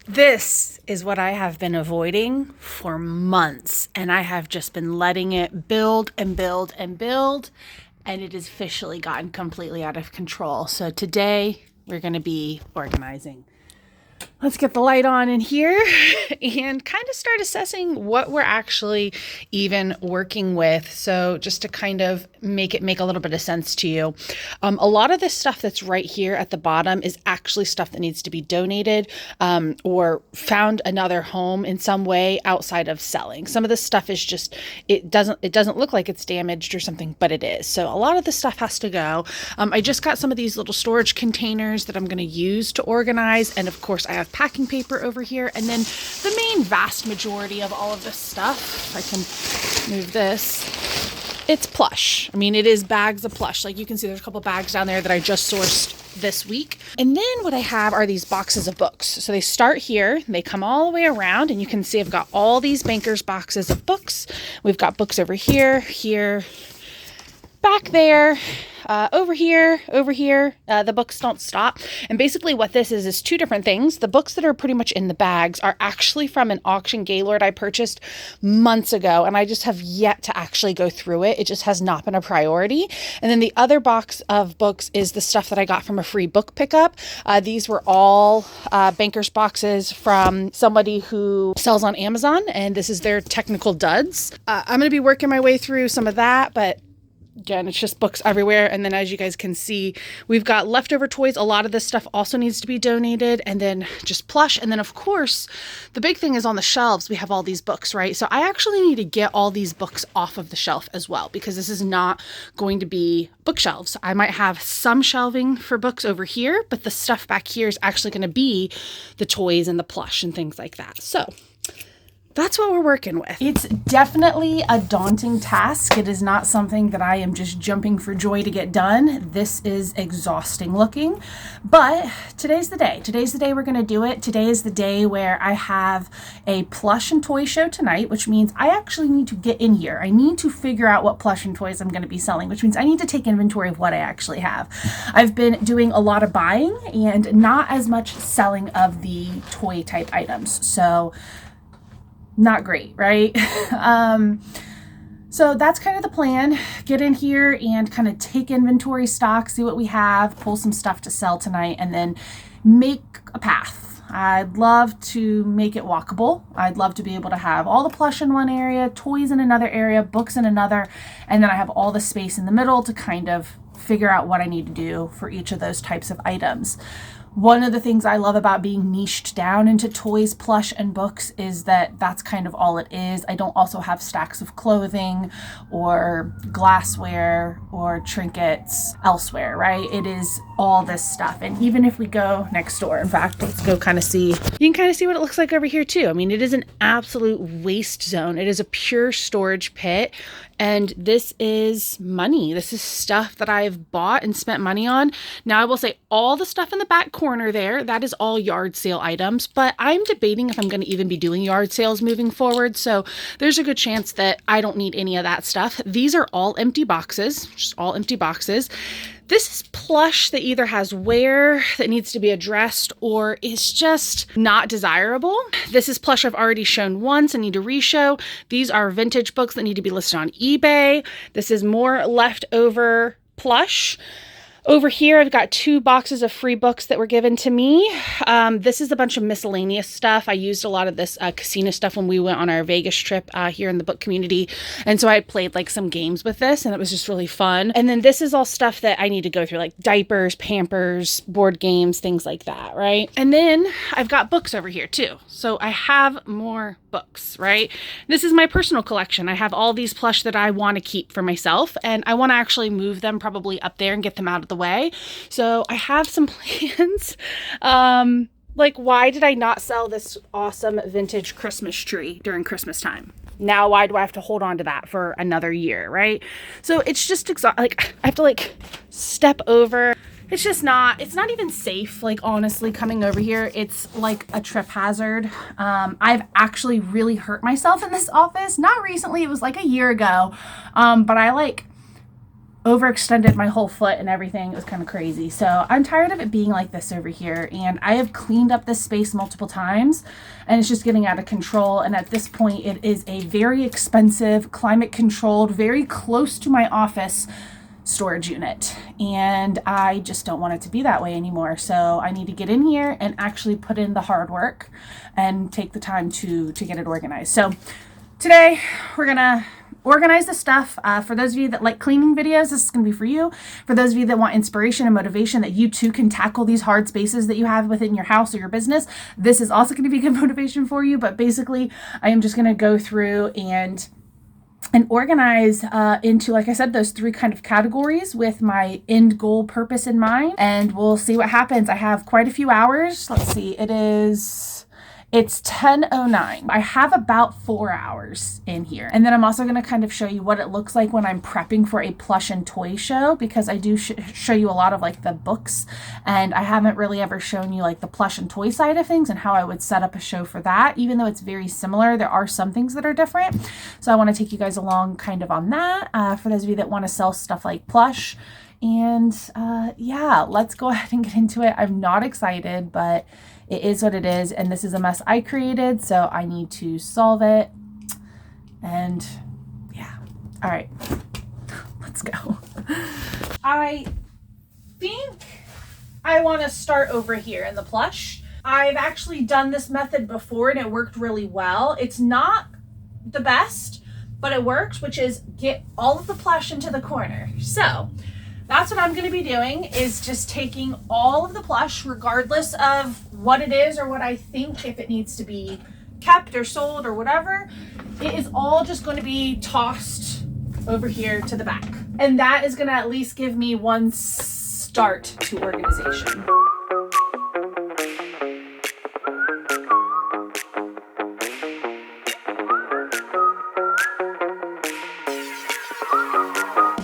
This is what I have been avoiding for months, and I have just been letting it build and build and build, and it has officially gotten completely out of control. So today we're going to be organizing. Let's get the light on in here and kind of start assessing what we're actually even working with. So just to kind of make it make a little bit of sense to you. A lot of this stuff that's right here at the bottom is actually stuff that needs to be donated or found another home in some way outside of selling. Some of this stuff is just, it doesn't look like it's damaged or something, but it is. So a lot of this stuff has to go. I just got some of these little storage containers that I'm going to use to organize. And of course I have packing paper over here. And then the main vast majority of all of this stuff, if I can move this, it's plush. I mean, it is bags of plush. Like you can see there's a couple bags down there that I just sourced this week. And then what I have are these boxes of books. So they start here, they come all the way around, and you can see I've got all these bankers boxes of books. We've got books over here, back there, over here. The books don't stop. And basically what this is two different things. The books that are pretty much in the bags are actually from an auction Gaylord I purchased months ago, and I just have yet to actually go through it. It just has not been a priority. And then the other box of books is the stuff that I got from a free book pickup. These were all bankers boxes from somebody who sells on Amazon, and this is their technical duds. I'm going to be working my way through some of that, but again, it's just books everywhere. And then as you guys can see, we've got leftover toys. A lot of this stuff also needs to be donated, and then just plush. And then of course, the big thing is on the shelves, we have all these books, right? So I actually need to get all these books off of the shelf as well, because this is not going to be bookshelves. I might have some shelving for books over here, but the stuff back here is actually going to be the toys and the plush and things like that. So that's what we're working with. It's definitely a daunting task. It is not something that I am just jumping for joy to get done. This is exhausting looking, but today's the day. Today's the day we're going to do it. Today is the day where I have a plush and toy show tonight, which means I actually need to get in here. I need to figure out what plush and toys I'm going to be selling, which means I need to take inventory of what I actually have. I've been doing a lot of buying and not as much selling of the toy type items. So not great, right? So that's kind of the plan. Get in here and kind of take inventory stock, see what we have, pull some stuff to sell tonight, and then make a path. I'd love to make it walkable. I'd love to be able to have all the plush in one area, toys in another area, books in another, and then I have all the space in the middle to kind of figure out what I need to do for each of those types of items. One of the things I love about being niched down into toys, plush, and books is that that's kind of all it is. I don't also have stacks of clothing or glassware or trinkets elsewhere, right? It is all this stuff. And even if we go next door, in fact, let's go kind of see, you can kind of see what it looks like over here too. I mean, it is an absolute waste zone. It is a pure storage pit. And this is money. This is stuff that I've bought and spent money on. Now I will say all the stuff in the back corner there, that is all yard sale items, but I'm debating if I'm going to even be doing yard sales moving forward. So there's a good chance that I don't need any of that stuff. These are all empty boxes, just all empty boxes. This is plush that either has wear that needs to be addressed or is just not desirable. This is plush I've already shown once. I need to re-show. These are vintage books that need to be listed on eBay. This is more leftover plush. Over here, I've got 2 boxes of free books that were given to me. This is a bunch of miscellaneous stuff. I used a lot of this casino stuff when we went on our Vegas trip here in the book community. And so I played like some games with this and it was just really fun. And then this is all stuff that I need to go through, like diapers, Pampers, board games, things like that, right? And then I've got books over here too. So I have more books, right? This is my personal collection. I have all these plush that I want to keep for myself, and I want to actually move them probably up there and get them out of the way. So I have some plans. Like, why did I not sell this awesome vintage Christmas tree during Christmas time? Now, why do I have to hold on to that for another year, right? So it's just like, I have to like step over. It's just not, it's not even safe, like, honestly, coming over here. It's like a trip hazard. I've actually really hurt myself in this office. Not recently, it was like a year ago. But I like overextended my whole foot and everything. It was kind of crazy. So I'm tired of it being like this over here. And I have cleaned up this space multiple times and it's just getting out of control. And at this point, it is a very expensive, climate controlled, very close to my office storage unit. And I just don't want it to be that way anymore. So I need to get in here and actually put in the hard work and take the time to get it organized. So today we're gonna organize the stuff. For those of you that like cleaning videos, this is going to be for you. For those of you that want inspiration and motivation that you too can tackle these hard spaces that you have within your house or your business, this is also going to be good motivation for you. But basically, I am just going to go through and organize into, like I said, those 3 kind of categories with my end goal purpose in mind. And we'll see what happens. I have quite a few hours. Let's see, it's 10:09. I have about 4 hours in here. And then I'm also going to kind of show you what it looks like when I'm prepping for a plush and toy show, because I do show you a lot of like the books, and I haven't really ever shown you like the plush and toy side of things and how I would set up a show for that. Even though it's very similar, there are some things that are different. So I want to take you guys along kind of on that for those of you that want to sell stuff like plush. And yeah, let's go ahead and get into it. I'm not excited, but it is what it is, and this is a mess I created, so I need to solve it. And yeah, all right, let's go. I think I want to start over here in the plush. I've actually done this method before and it worked really well. It's not the best, but it works, which is get all of the plush into the corner. So that's what I'm going to be doing, is just taking all of the plush, regardless of what it is or what I think, if it needs to be kept or sold or whatever. It is all just going to be tossed over here to the back. And that is going to at least give me one start to organization.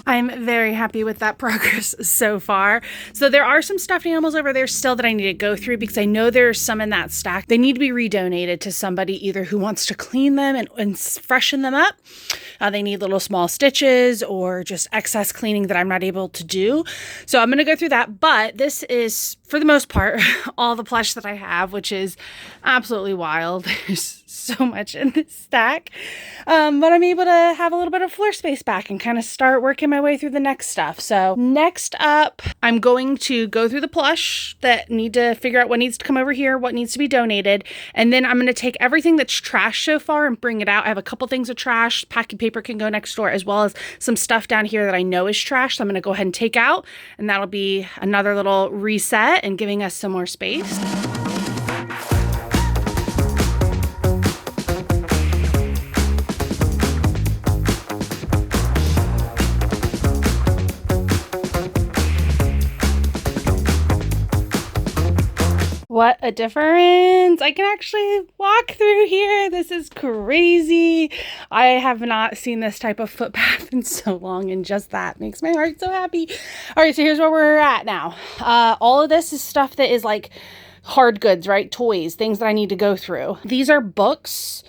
I'm very happy with that progress so far. So there are some stuffed animals over there still that I need to go through, because I know there's some in that stack. They need to be redonated to somebody either who wants to clean them and freshen them up. They need little small stitches or just excess cleaning that I'm not able to do. So I'm going to go through that. But this is, for the most part, all the plush that I have, which is absolutely wild. There's so much in this stack. But I'm able to have a little bit of floor space back and kind of start working my way through the next stuff. So next up, I'm going to go through the plush that need to figure out what needs to come over here, what needs to be donated. And then I'm going to take everything that's trash so far and bring it out. I have a couple things of trash. Packing paper can go next door, as well as some stuff down here that I know is trash. So I'm going to go ahead and take out, and that'll be another little reset and giving us some more space. What a difference. I can actually walk through here. This is crazy. I have not seen this type of footpath in so long, and just that makes my heart so happy. All right, so here's where we're at now. All of this is stuff that is like hard goods, right? Toys, things that I need to go through. These are books.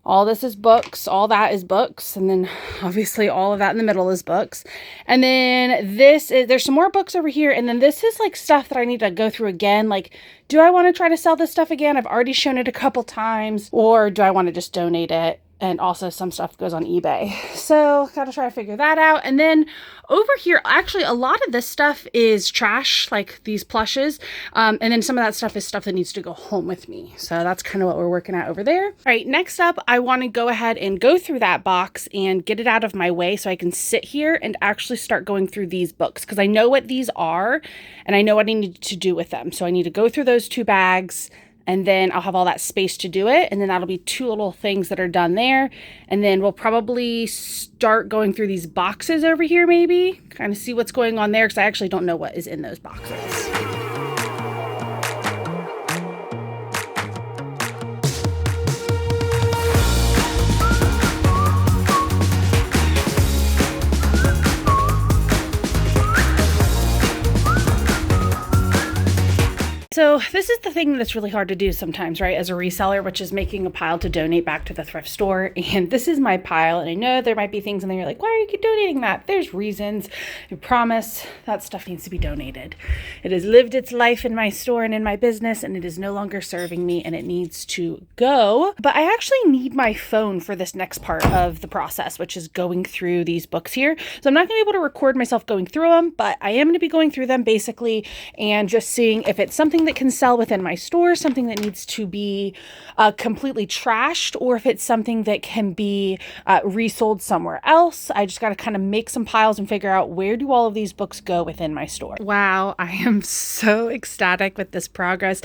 All this is books. All that is books. And then obviously all of that in the middle is books. And then there's some more books over here. And then this is like stuff that I need to go through again. Like, do I want to try to sell this stuff again? I've already shown it a couple times. Or do I want to just donate it? And also some stuff goes on eBay. So gotta try to figure that out. And then over here, actually a lot of this stuff is trash, like these plushes. And then some of that stuff is stuff that needs to go home with me. So that's kind of what we're working at over there. All right, next up, I want to go ahead and go through that box and get it out of my way so I can sit here and actually start going through these books, because I know what these are and I know what I need to do with them. So I need to go through those 2 bags, and then I'll have all that space to do it. And then that'll be 2 little things that are done there. And then we'll probably start going through these boxes over here, maybe kind of see what's going on there, because I actually don't know what is in those boxes. So this is the thing that's really hard to do sometimes, right, as a reseller, which is making a pile to donate back to the thrift store. And this is my pile, and I know there might be things in there you're like, why are you donating that? There's reasons. I promise that stuff needs to be donated. It has lived its life in my store and in my business, and it is no longer serving me, and it needs to go. But I actually need my phone for this next part of the process, which is going through these books here. So I'm not going to be able to record myself going through them, but I am going to be going through them basically and just seeing if it's something that can sell within my store, something that needs to be completely trashed, or if it's something that can be resold somewhere else. I just got to kind of make some piles and figure out where do all of these books go within my store. Wow, I am so ecstatic with this progress.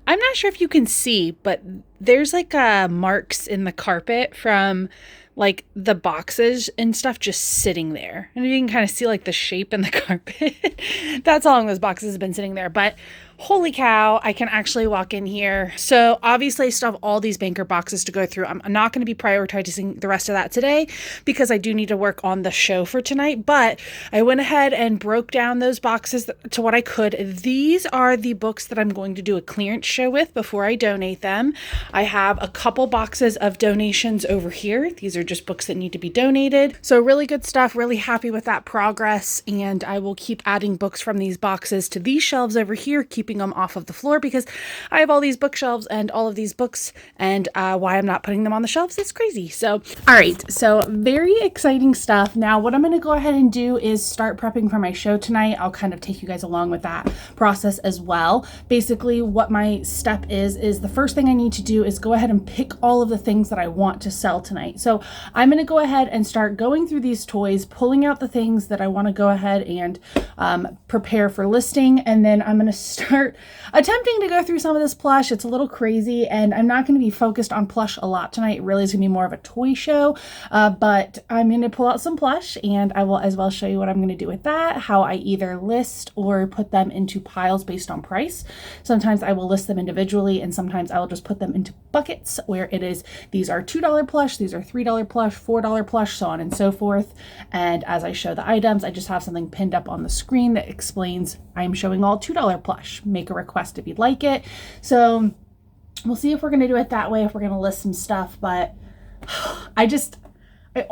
I'm not sure if you can see, but there's like marks in the carpet from like the boxes and stuff just sitting there. And you can kind of see like the shape in the carpet. That's how long those boxes have been sitting there. But holy cow, I can actually walk in here. So obviously I still have all these banker boxes to go through. I'm not going to be prioritizing the rest of that today because I do need to work on the show for tonight. But I went ahead and broke down those boxes to what I could. These are the books that I'm going to do a clearance show with before I donate them. I have a couple boxes of donations over here. These are just books that need to be donated. So really good stuff. Really happy with that progress. And I will keep adding books from these boxes to these shelves over here, keeping them off of the floor because I have all these bookshelves and all of these books, and why I'm not putting them on the shelves is crazy. So, all right. So very exciting stuff. Now, what I'm going to go ahead and do is start prepping for my show tonight. I'll kind of take you guys along with that process as well. Basically, what my step is the first thing I need to do is go ahead and pick all of the things that I want to sell tonight. So I'm going to go ahead and start going through these toys, pulling out the things that I want to go ahead and prepare for listing. And then I'm going to start attempting to go through some of this plush. It's a little crazy, and I'm not going to be focused on plush a lot tonight. It really is going to be more of a toy show, but I'm going to pull out some plush, and I will as well show you what I'm going to do with that, how I either list or put them into piles based on price. Sometimes I will list them individually, and sometimes I will just put them into buckets where it is, these are $2 plush, these are $3 plush, $4 plush, so on and so forth. And as I show the items, I just have something pinned up on the screen that explains I'm showing all $2 plush. Make a request if you'd like it. So we'll see if we're going to do it that way, if we're going to list some stuff. But I just can't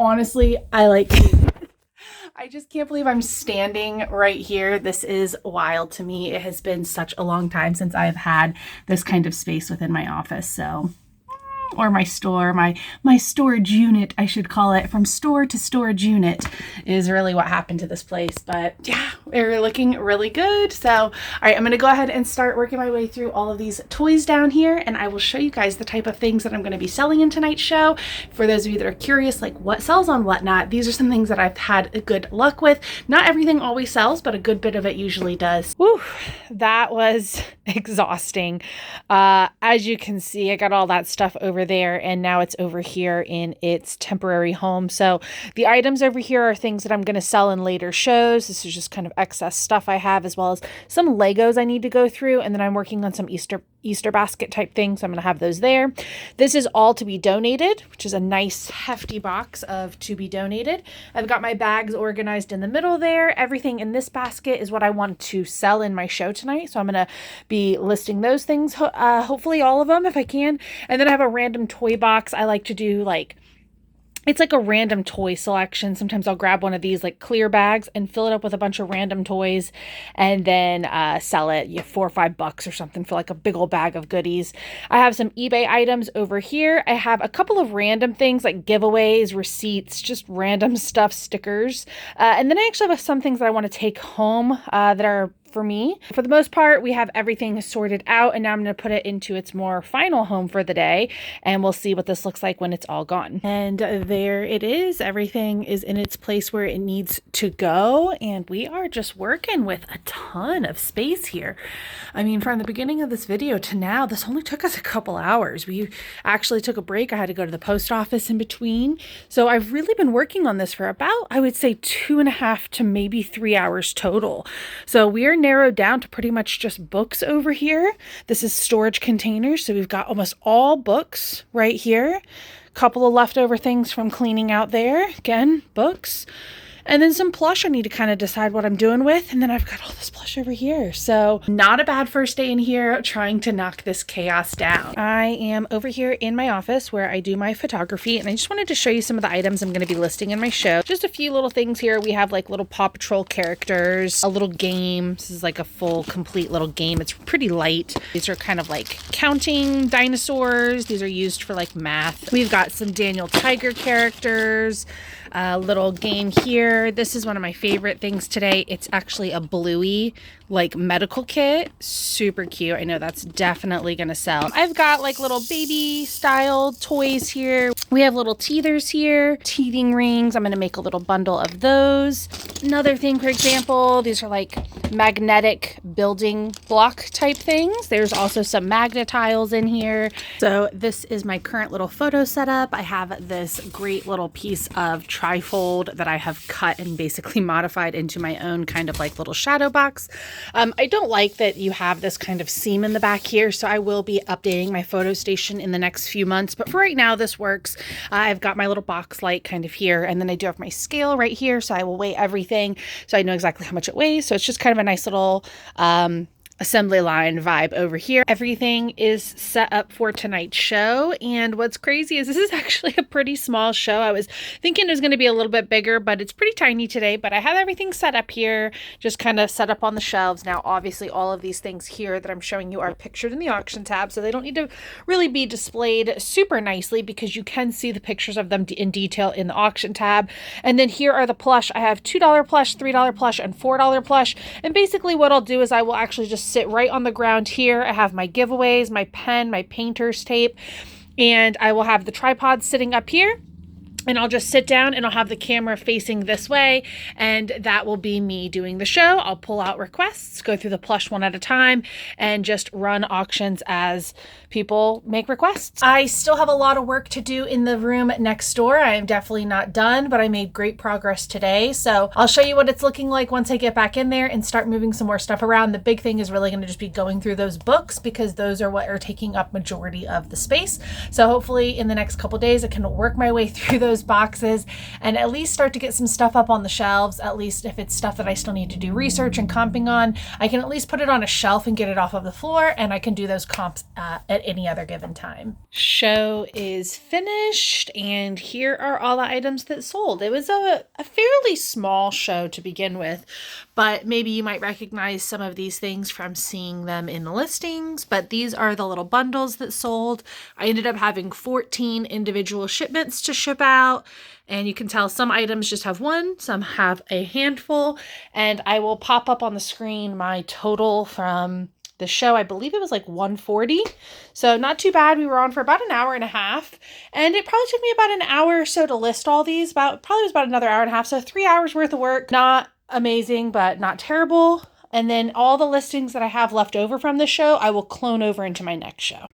believe I'm standing right here. This is wild to me. It has been such a long time since I've had this kind of space within my office. So, or my store, my storage unit, I should call it. From store to storage unit is really what happened to this place. But yeah, we're looking really good. So, all right, I'm going to go ahead and start working my way through all of these toys down here, and I will show you guys the type of things that I'm going to be selling in tonight's show. For those of you that are curious, like what sells on whatnot, these are some things that I've had good luck with. Not everything always sells, but a good bit of it usually does. Whew, that was exhausting. As you can see, I got all that stuff over there, and now it's over here in its temporary home. So the items over here are things that I'm going to sell in later shows. This is just kind of excess stuff I have, as well as some Legos I need to go through, and then I'm working on some Easter basket type things. So I'm going to have those there. This is all to be donated, which is a nice hefty box of to be donated. I've got my bags organized in the middle there. Everything in this basket is what I want to sell in my show tonight. So I'm going to be listing those things, hopefully all of them if I can. And then I have a random toy box. I like to do it's like a random toy selection. Sometimes I'll grab one of these like clear bags and fill it up with a bunch of random toys, and then sell it $4 or $5 or something for like a big old bag of goodies. I have some eBay items over here. I have a couple of random things like giveaways, receipts, just random stuff, stickers. And then I actually have some things that I want to take home that are for me. For the most part, we have everything sorted out, and now I'm going to put it into its more final home for the day, and we'll see what this looks like when it's all gone. And there it is. Everything is in its place where it needs to go, and we are just working with a ton of space here. I mean, from the beginning of this video to now, this only took us a couple hours. We actually took a break. I had to go to the post office in between. So I've really been working on this for about, I would say, 2.5 to maybe 3 hours total. So we are narrowed down to pretty much just books over here. This is storage containers. So we've got almost all books right here. A couple of leftover things from cleaning out there. Again, books. And then some plush I need to kind of decide what I'm doing with. And then I've got all this plush over here. So not a bad first day in here trying to knock this chaos down. I am over here in my office where I do my photography. And I just wanted to show you some of the items I'm going to be listing in my show. Just a few little things here. We have like little Paw Patrol characters, a little game. This is like a full complete little game. It's pretty light. These are kind of like counting dinosaurs. These are used for like math. We've got some Daniel Tiger characters. A little game here. This is one of my favorite things today. It's actually a Bluey like medical kit. Super cute. I know that's definitely gonna sell. I've got like little baby style toys here. We have little teethers here, teething rings. I'm gonna make a little bundle of those. Another thing, for example, these are like magnetic building block type things. There's also some magnet tiles in here. So this is my current little photo setup. I have this great little piece of trifold that I have cut and basically modified into my own kind of like little shadow box. I don't like that you have this kind of seam in the back here, so I will be updating my photo station in the next few months. But for right now, this works. I've got my little box light kind of here, and then I do have my scale right here, so I will weigh everything so I know exactly how much it weighs. So it's just kind of a nice little assembly line vibe over here. Everything is set up for tonight's show, and what's crazy is this is actually a pretty small show. I was thinking it was going to be a little bit bigger, but it's pretty tiny today. But I have everything set up here, just kind of set up on the shelves. Now obviously all of these things here that I'm showing you are pictured in the auction tab, so they don't need to really be displayed super nicely because you can see the pictures of them in detail in the auction tab. And then here are the plush. I have $2 plush, $3 plush, and $4 plush. And basically what I'll do is I will actually just sit right on the ground here. I have my giveaways, my pen, my painter's tape, and I will have the tripod sitting up here. And I'll just sit down and I'll have the camera facing this way, and that will be me doing the show. I'll pull out requests, go through the plush one at a time, and just run auctions as people make requests. I still have a lot of work to do in the room next door. I am definitely not done, but I made great progress today. So I'll show you what it's looking like once I get back in there and start moving some more stuff around. The big thing is really going to just be going through those books because those are what are taking up majority of the space. So hopefully in the next couple days, I can work my way through those boxes and at least start to get some stuff up on the shelves. At least if it's stuff that I still need to do research and comping on, I can at least put it on a shelf and get it off of the floor, and I can do those comps at any other given time. Show is finished, and here are all the items that sold. It was a fairly small show to begin with, but maybe you might recognize some of these things from seeing them in the listings. But these are the little bundles that sold. I ended up having 14 individual shipments to ship out, and you can tell some items just have one, some have a handful, and I will pop up on the screen my total from the show. I believe it was like 140. So not too bad. We were on for about an hour and a half, and it probably took me about an hour or so to list all these. Probably was about another hour and a half. So 3 hours worth of work. Not amazing, but not terrible. And then all the listings that I have left over from the show, I will clone over into my next show.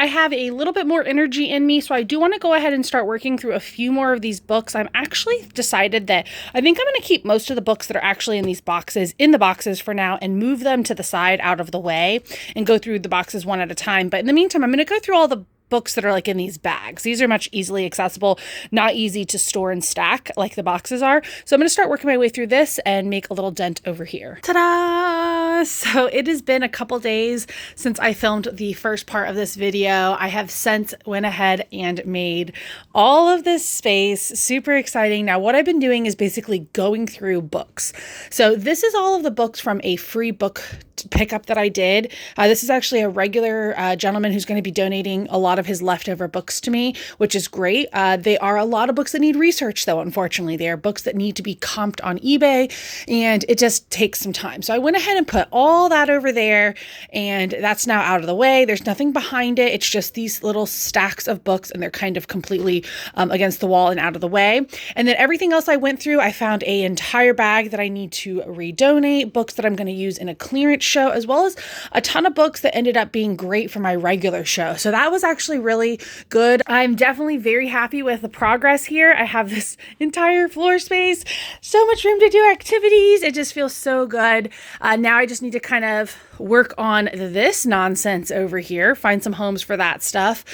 I have a little bit more energy in me, so I do want to go ahead and start working through a few more of these books. I'm actually decided that I think I'm going to keep most of the books that are actually in these boxes in the boxes for now and move them to the side out of the way and go through the boxes one at a time. But in the meantime, I'm going to go through all the books that are like in these bags. These are much easily accessible, not easy to store and stack like the boxes are. So I'm going to start working my way through this and make a little dent over here. Ta-da! So it has been a couple days since I filmed the first part of this video. I have since went ahead and made all of this space. Super exciting. Now what I've been doing is basically going through books. So this is all of the books from a free book pickup that I did. This is actually a regular gentleman who's going to be donating a lot of his leftover books to me, which is great. They are a lot of books that need research though, unfortunately. They are books that need to be comped on eBay, and it just takes some time. So I went ahead and put all that over there, and that's now out of the way. There's nothing behind it. It's just these little stacks of books, and they're kind of completely against the wall and out of the way. And then everything else I went through, I found an entire bag that I need to redonate, books that I'm going to use in a clearance show, as well as a ton of books that ended up being great for my regular show. So that was actually really good. I'm definitely very happy with the progress here. I have this entire floor space, so much room to do activities. It just feels so good. Now I just need to kind of work on this nonsense over here, find some homes for that stuff.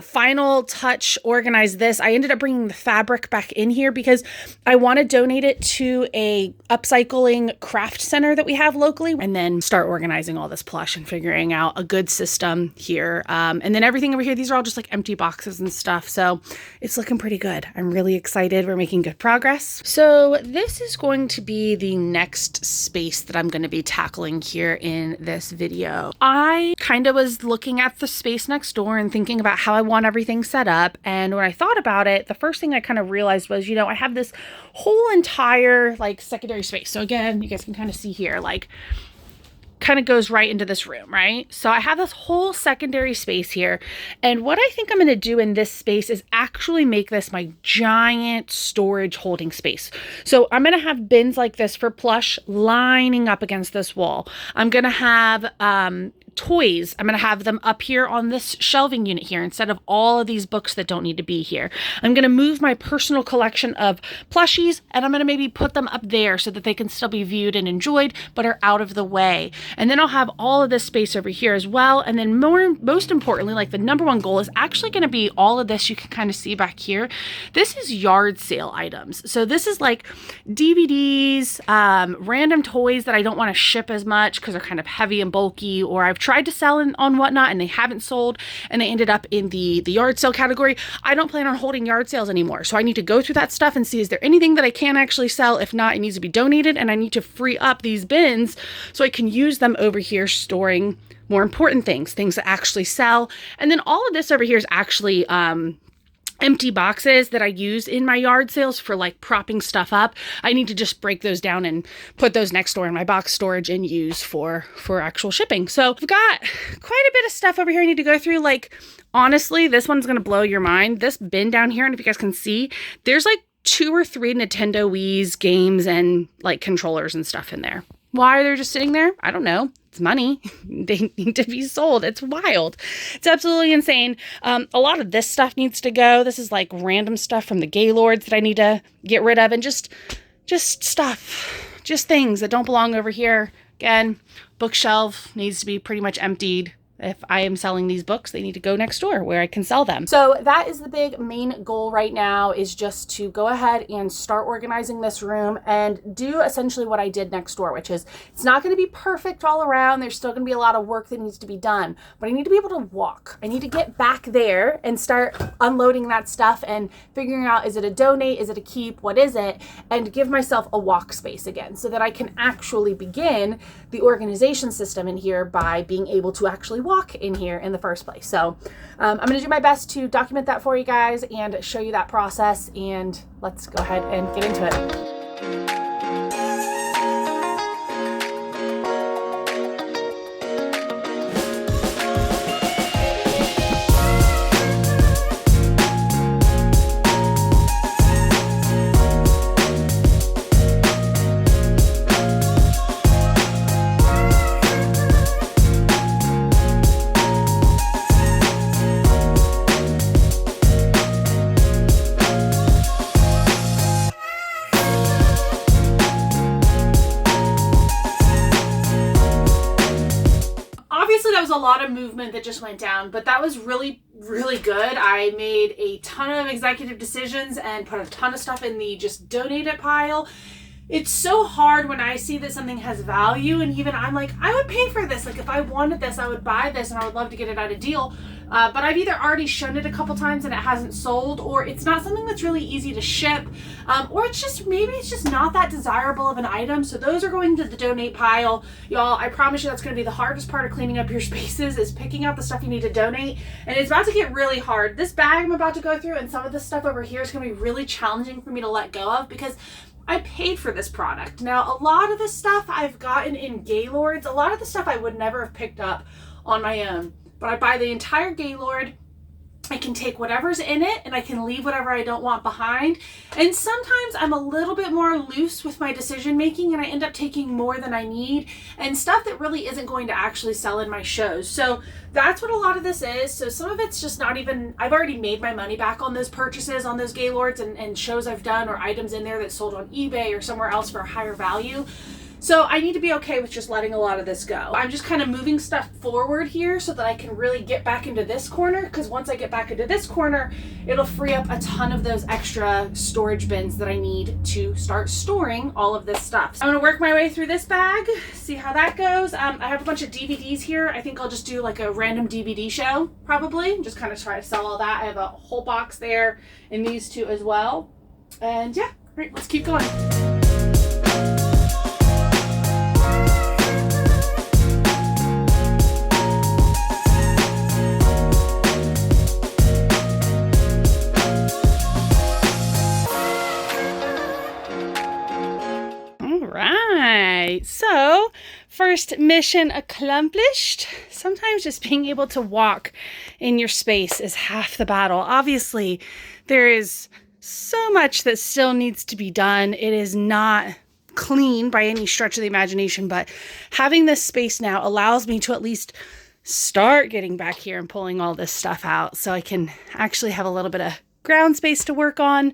Final touch, organize this. I ended up bringing the fabric back in here because I want to donate it to a upcycling craft center that we have locally, and then start organizing all this plush and figuring out a good system here. And then everything over here, these are all just like empty boxes and stuff. So it's looking pretty good. I'm really excited. We're making good progress. So this is going to be the next space that I'm going to be tackling here in this video. I kind of was looking at the space next door and thinking about how I want everything set up. And when I thought about it, the first thing I kind of realized was, I have this whole entire like secondary space. So again, you guys can kind of see here, like kind of goes right into this room, right? So I have this whole secondary space here. And what I think I'm going to do in this space is actually make this my giant storage holding space. So I'm going to have bins like this for plush lining up against this wall. I'm going to have toys. I'm going to have them up here on this shelving unit here instead of all of these books that don't need to be here. I'm going to move my personal collection of plushies and I'm going to maybe put them up there so that they can still be viewed and enjoyed, but are out of the way. And then I'll have all of this space over here as well. And then most importantly, like the number one goal is actually going to be all of this. You can kind of see back here. This is yard sale items. So this is like DVDs, random toys that I don't want to ship as much because they're kind of heavy and bulky, or I've tried to sell on whatnot and they haven't sold and they ended up in the yard sale category. I don't plan on holding yard sales anymore. So I need to go through that stuff and see, is there anything that I can actually sell? If not, it needs to be donated, and I need to free up these bins so I can use them over here storing more important things that actually sell. And then all of this over here is actually empty boxes that I use in my yard sales for like propping stuff up. I need to just break those down and put those next door in my box storage and use for actual shipping. So I've got quite a bit of stuff over here I need to go through. Like, honestly, this one's going to blow your mind. This bin down here, and if you guys can see, there's like 2 or 3 Nintendo Wii's games and like controllers and stuff in there. Why are they just sitting there? I don't know. It's money. They need to be sold. It's wild. It's absolutely insane. A lot of this stuff needs to go. This is like random stuff from the Gaylords that I need to get rid of, and just stuff, just things that don't belong over here. Again, bookshelf needs to be pretty much emptied. If I am selling these books, they need to go next door where I can sell them. So that is the big main goal right now, is just to go ahead and start organizing this room and do essentially what I did next door, which is it's not going to be perfect all around. There's still going to be a lot of work that needs to be done, but I need to be able to walk. I need to get back there and start unloading that stuff and figuring out, is it a donate? Is it a keep? What is it? And give myself a walk space again so that I can actually begin the organization system in here by being able to actually walk in here in the first place. So I'm going to do my best to document that for you guys and show you that process, and let's go ahead and get into it. A lot of movement that just went down, but that was really good. I made a ton of executive decisions and put a ton of stuff in the just donate it pile. It's so hard when I see that something has value, and even I'm like, I would pay for this. Like, if I wanted this, I would buy this, and I would love to get it at a deal. But I've either already shown it a couple times and it hasn't sold, or it's not something that's really easy to ship, or it's just, maybe it's just not that desirable of an item. So those are going to the donate pile. Y'all, I promise you that's going to be the hardest part of cleaning up your spaces, is picking out the stuff you need to donate. And it's about to get really hard. This bag I'm about to go through and some of this stuff over here is going to be really challenging for me to let go of, because I paid for this product. Now, a lot of this stuff I've gotten in Gaylords. A lot of the stuff I would never have picked up on my own. But I buy the entire Gaylord. I can take whatever's in it and I can leave whatever I don't want behind. And sometimes I'm a little bit more loose with my decision making, and I end up taking more than I need and stuff that really isn't going to actually sell in my shows. So that's what a lot of this is. So some of it's just not even, I've already made my money back on those purchases, on those Gaylords and shows I've done, or items in there that sold on eBay or somewhere else for a higher value. So I need to be okay with just letting a lot of this go. I'm just kind of moving stuff forward here so that I can really get back into this corner, because once I get back into this corner, it'll free up a ton of those extra storage bins that I need to start storing all of this stuff. So I'm gonna work my way through this bag, see how that goes. I have a bunch of DVDs here. I think I'll just do like a random DVD show, probably. Just kind of try to sell all that. I have a whole box there and these two as well. And yeah, all right, let's keep going. So first mission accomplished. Sometimes just being able to walk in your space is half the battle. Obviously, there is so much that still needs to be done. It is not clean by any stretch of the imagination, but having this space now allows me to at least start getting back here and pulling all this stuff out so I can actually have a little bit of ground space to work on.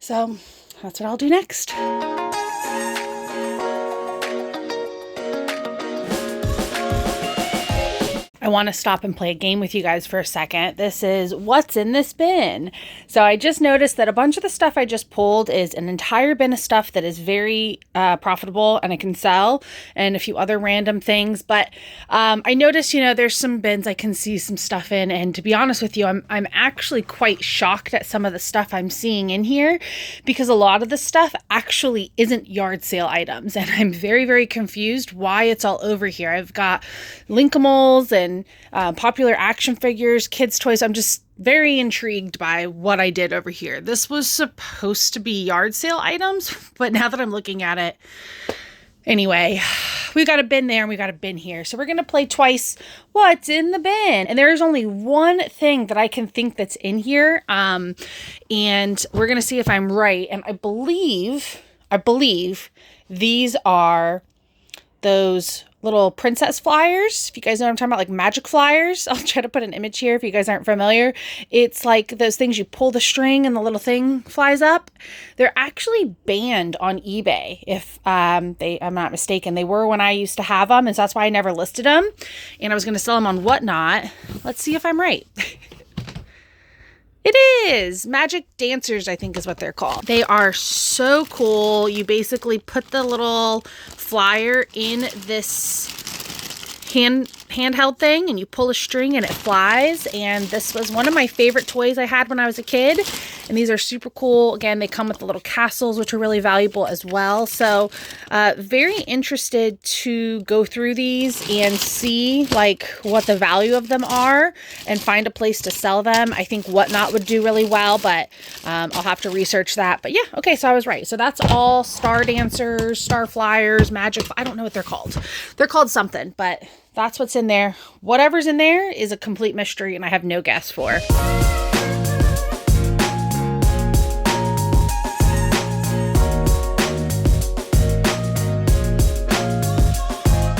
So that's what I'll do next. I want to stop and play a game with you guys for a second. This is what's in this bin. So I just noticed that a bunch of the stuff I just pulled is an entire bin of stuff that is very profitable and I can sell, and a few other random things. But I noticed, there's some bins I can see some stuff in, and to be honest with you, I'm actually quite shocked at some of the stuff I'm seeing in here, because a lot of the stuff actually isn't yard sale items, and I'm very, very confused why it's all over here. I've got Linkimals and popular action figures, kids' toys. I'm just very intrigued by what I did over here. This was supposed to be yard sale items, but now that I'm looking at it, anyway, we got a bin there and we got a bin here. So we're going to play twice what's in the bin. And there is only one thing that I can think that's in here. And we're going to see if I'm right. And I believe these are those little princess flyers. If you guys know what I'm talking about, like magic flyers. I'll try to put an image here if you guys aren't familiar. It's like those things you pull the string and the little thing flies up. They're actually banned on eBay, if I'm not mistaken. They were when I used to have them, and so that's why I never listed them. And I was going to sell them on Whatnot. Let's see if I'm right. It is! Magic Dancers, I think is what they're called. They are so cool. You basically put the little flyer in this handheld thing and you pull a string and it flies. And this was one of my favorite toys I had when I was a kid. And these are super cool. Again, they come with the little castles, which are really valuable as well. So very interested to go through these and see like what the value of them are and find a place to sell them. I think Whatnot would do really well, but I'll have to research that. But yeah, okay, so I was right. So that's all Star Dancers, Star Flyers, Magic. I don't know what they're called. They're called something, but that's what's in there. Whatever's in there is a complete mystery and I have no guess for.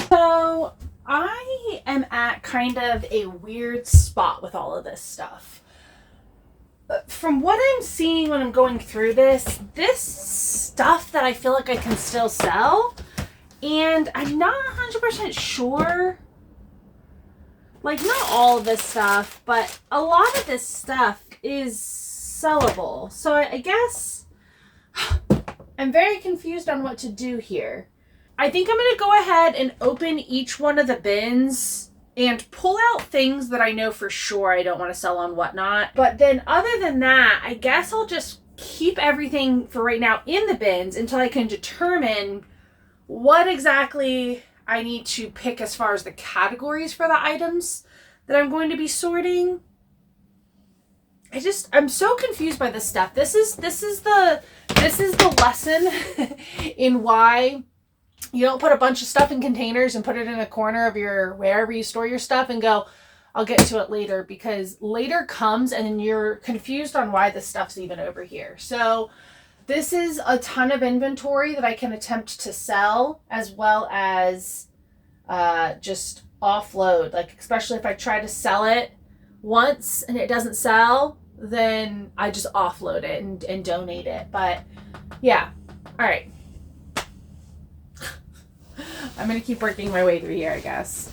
So I am at kind of a weird spot with all of this stuff. From what I'm seeing when I'm going through this stuff that I feel like I can still sell, and I'm not 100% sure. Like, not all of this stuff, but a lot of this stuff is sellable. So I guess I'm very confused on what to do here. I think I'm going to go ahead and open each one of the bins and pull out things that I know for sure I don't want to sell on Whatnot. But then other than that, I guess I'll just keep everything for right now in the bins until I can determine what exactly I need to pick as far as the categories for the items that I'm going to be sorting. I'm so confused by this stuff. This is the lesson in why you don't put a bunch of stuff in containers and put it in a corner of your wherever you store your stuff and go, I'll get to it later, because later comes and then you're confused on why this stuff's even over here. So this is a ton of inventory that I can attempt to sell, as well as just offload. Like, especially if I try to sell it once and it doesn't sell, then I just offload it and donate it. But yeah, all right. I'm gonna keep working my way through here, I guess.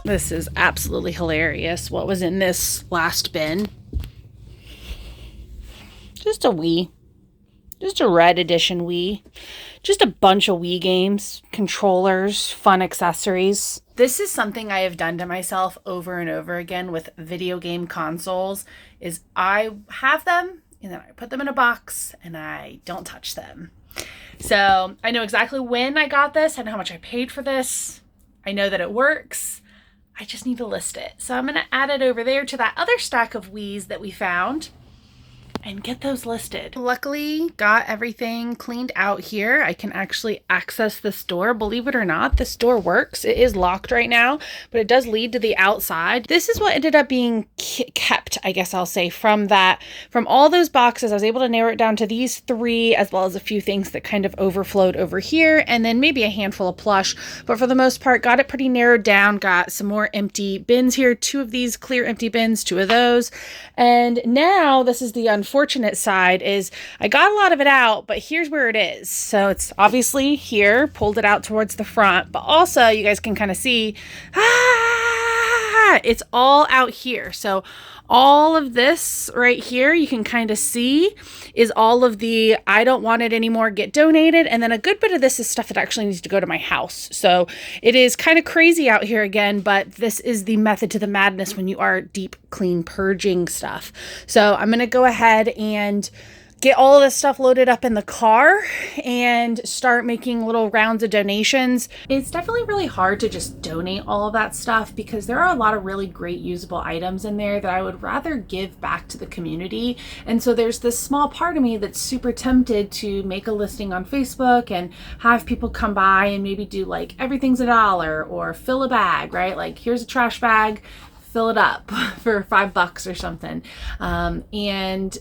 This is absolutely hilarious. What was in this last bin? Just a Wii. Just a red edition Wii. Just a bunch of Wii games, controllers, fun accessories. This is something I have done to myself over and over again with video game consoles, is I have them and then I put them in a box and I don't touch them. So I know exactly when I got this. I know how much I paid for this. I know that it works. I just need to list it. So I'm going to add it over there to that other stack of Wiis that we found and get those listed. Luckily, got everything cleaned out here. I can actually access this door. Believe it or not, this door works. It is locked right now, but it does lead to the outside. This is what ended up being kept, I guess I'll say, from all those boxes. I was able to narrow it down to these 3, as well as a few things that kind of overflowed over here, and then maybe a handful of plush. But for the most part, got it pretty narrowed down. Got some more empty bins here. 2 of these clear empty bins, 2 of those. And now this is the unfortunate side, is I got a lot of it out, but here's where it is. So it's obviously here, pulled it out towards the front, but also you guys can kind of see, it's all out here. So all of this right here, you can kind of see, is all of the I don't want it anymore, get donated. And then a good bit of this is stuff that actually needs to go to my house. So it is kind of crazy out here again, but this is the method to the madness when you are deep clean purging stuff. So I'm going to go ahead and get all of this stuff loaded up in the car and start making little rounds of donations. It's definitely really hard to just donate all of that stuff because there are a lot of really great usable items in there that I would rather give back to the community. And so there's this small part of me that's super tempted to make a listing on Facebook and have people come by and maybe do like everything's $1 or fill a bag, right? Like here's a trash bag, fill it up for $5 or something. And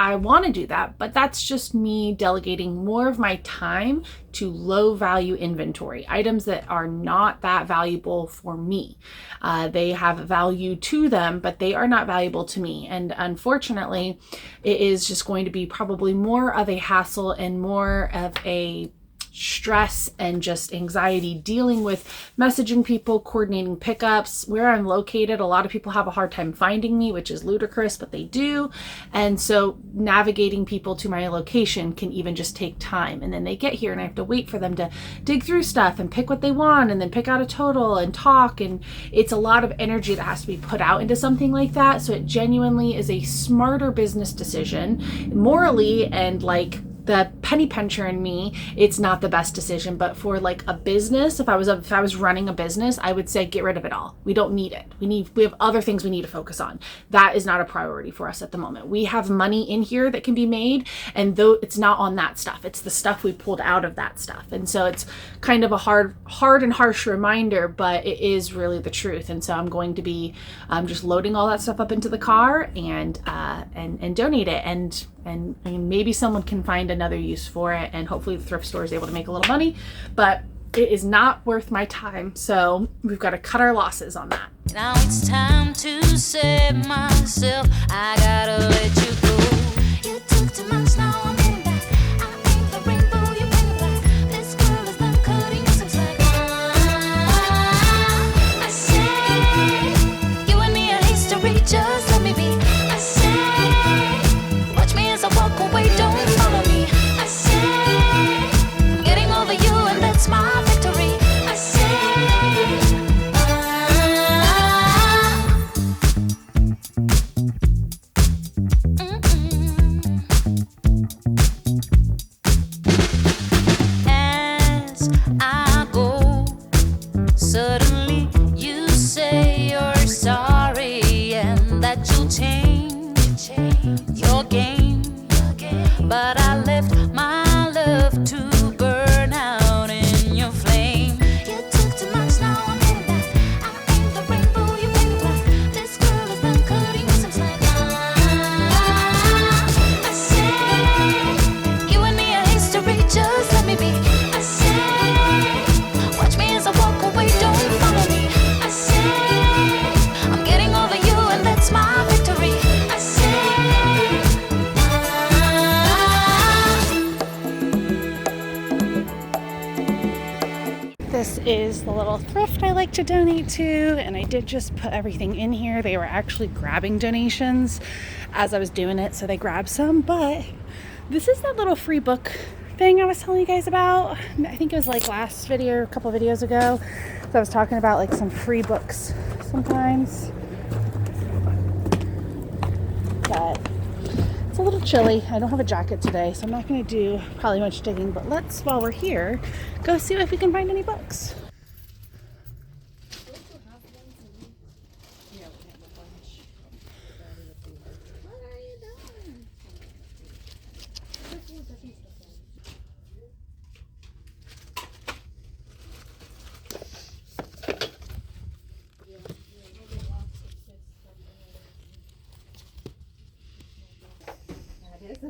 I want to do that, but that's just me delegating more of my time to low value inventory, items that are not that valuable for me. They have value to them, but they are not valuable to me. And unfortunately, it is just going to be probably more of a hassle and more of a stress and just anxiety dealing with messaging people, coordinating pickups. Where I'm located, a lot of people have a hard time finding me, which is ludicrous, but they do. And so navigating people to my location can even just take time. And then they get here and I have to wait for them to dig through stuff and pick what they want and then pick out a total and talk. And it's a lot of energy that has to be put out into something like that. So it genuinely is a smarter business decision morally, and like the penny pincher in me, it's not the best decision. But for like a business, if I was running a business, I would say get rid of it all. We don't need it. We have other things we need to focus on. That is not a priority for us at the moment. We have money in here that can be made, and though it's not on that stuff, it's the stuff we pulled out of that stuff. And so it's kind of a hard and harsh reminder, but it is really the truth. And so I'm going to be just loading all that stuff up into the car and donate it. And maybe someone can find another use for it, and hopefully the thrift store is able to make a little money, but it is not worth my time. So we've got to cut our losses on that. Now it's time to save myself. I gotta let you go. You took too much, now I'm getting back. I ain't the rainbow, you paint black. This girl is not cutting you some slack. I say, you and me are history, just let me be. I say, walk away, don't follow me. I say, getting over you, and that's my victory. I say, As I go, suddenly you say you're sorry and that you'll change your game. But I left my love to burn out in your flame. You took too much, now I'm getting back. I ain't the rainbow, you paint black. This girl is done cutting you some slack. I say, you and me are history. is the little thrift I like to donate to, and I did just put everything in here. They were actually grabbing donations as I was doing it, so they grabbed some. But this is that little free book thing I was telling you guys about. I think it was like last video, a couple videos ago. So I was talking about like some free books sometimes. But it's a little chilly. I don't have a jacket today, so I'm not going to do probably much digging. But let's, while we're here, go see if we can find any books.